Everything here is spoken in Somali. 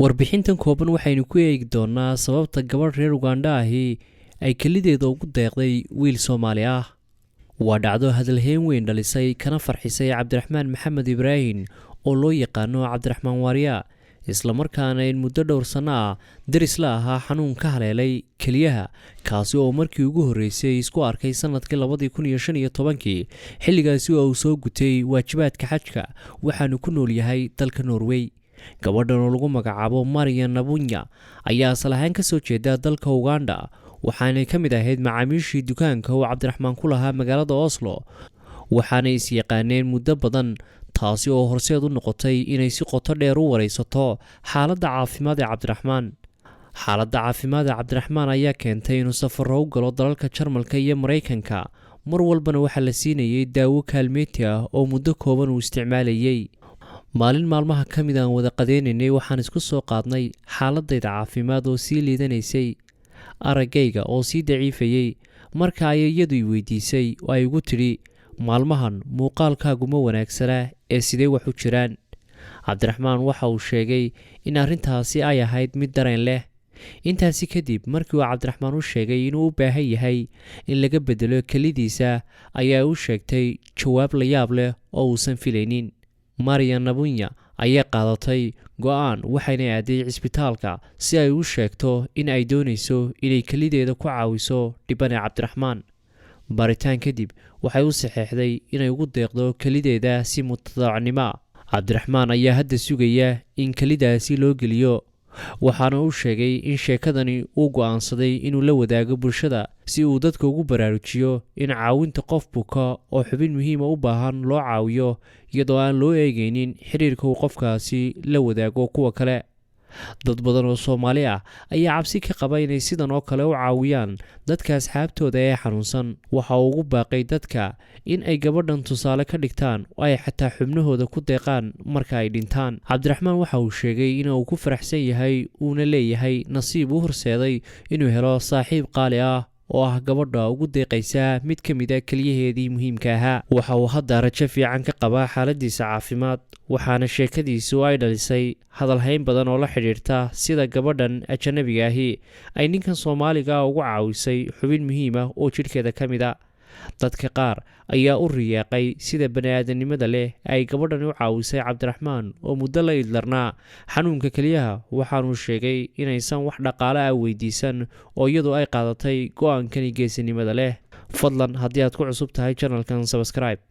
warbixintan kooban waxaynu ku eegi doonaa sababta gabadh reer Uganda ahi ay kalideeda ugu deeqday wiil Soomaali ah. waa dhacdo hadalhayn weyn dhalisay kana farxisay Cabdiraxmaan Maxamed Ibraahin oo loo yaqaano Cabdiraxmaan Waariya, isla markaana in muddo dhowr sano ah daris la ahaa xanuun ka haleelay kaliyaha, kaasi oo markii ugu horeysay isku arkay sanadkii 2015 xilligaasi oo uu soo gutay waajibaadka xajka waxaanu ku nool yahay dalka Norway. gabadhan oo lagu magacaabo Marian Nabunya ayaa asal ahaan ka soo jeeda dalka Uganda, waxaanay ka mid ahayd macaamiishii dukaanka oo Cabdiraxmaan ku lahaa magaalada Oslo, waxaanay is yaqaaneen muddo badan, taasi oo horseed u noqotay inay si qoto dheer u wareysato xaaladda caafimaad ee Cabdiraxmaan. xaaladda caafimaad ee Cabdiraxmaan ayaa keentay inuu safarro u galo dalalka Jarmalka iyo Mareykanka, mar walbana waxaa la siinayay daawo kaalmeeti ah oo muddo kooban uu isticmaalayay. maalin maalmaha ka mid aan wada qadeynaynay waxaan isku soo qaadnay xaaladayda caafimaad oo sii liidanaysay, araggayga oo sii daciifayay. marka ayay iyadu i weydiisay oo ay igu tidhi, maalmahan muuqaalkaaguma wanaagsana ee sidee wax u jiraan. Cabdiraxmaan waxa uu sheegay in arrintaasi ay ahayd mid dareen leh. intaasi kadib markii uu Cabdiraxmaan u sheegay inuu u baahan yahay in laga bedelo kalidiisa, ayaa u sheegtay jawaab la yaab leh oo uusan filaynin. Marian Nabunya ayaa qaadatay go'aan, waxayna aaday cisbitaalka si ay u sheegto in ay doonayso inay kalideeda ku caawiso dhibane Cabdiraxmaan. baaritaan kadib waxay u saxeexday inay ugu deeqdo kalideeda si mutadawacnimo. Cabdiraxmaan ayaa hadda sugaya in kalidaasi loo geliyo, waxaana uu sheegay in sheekadani uu go'aansaday inuu la wadaago bulshada si uu dadka ugu baraarujiyo in caawinta qof buka oo xubin muhiima u baahan loo caawiyo, iyadoo aan loo eegaynin xiriirka uu qofkaasi la wadaago kuwa kale. dad badan oo Soomaali ah ayaa cabsi ka qaba inay sidan oo kale u caawiyaan dadka asxaabtooda ee xanuunsan. waxa uu ugu baaqay dadka in ay gabadhan tusaale ka dhigtaan oo ay xataa xubnahooda ku deeqaan marka ay dhintaan. Cabdiraxmaan waxa uu sheegay in uu ku faraxsan yahay uuna leeyahay nasiib u horseeday inuu helo saaxiib qaali ah oo ah gabadha ugu deeqaysa mid ka mid ah kaliyaheedii muhiimka ahaa. waxa uu hadda rajo fiican ka qabaa xaaladiisa caafimaad, waxaana sheekadiisu ay dhalisay hadalhayn badan oo la xidhiirta sida gabadhan ajanabiga ahi ay ninkan Soomaaliga ugu caawisay xubin muhiim ah oo jidhkeeda ka mid ah. dadka qaar ayaa u riyaaqay sida bani'aadanimada leh ay gabadhan u caawisay Cabdiraxmaan oo muddo la idlarnaa xanuunka kaliyaha, waxaanuu sheegay inaysan wax dhaqaale ah weydiisan oo iyadu ay qaadatay go'aankani geesinimada leh. fadlan haddii aad ku cusub tahay channelkan subscribe.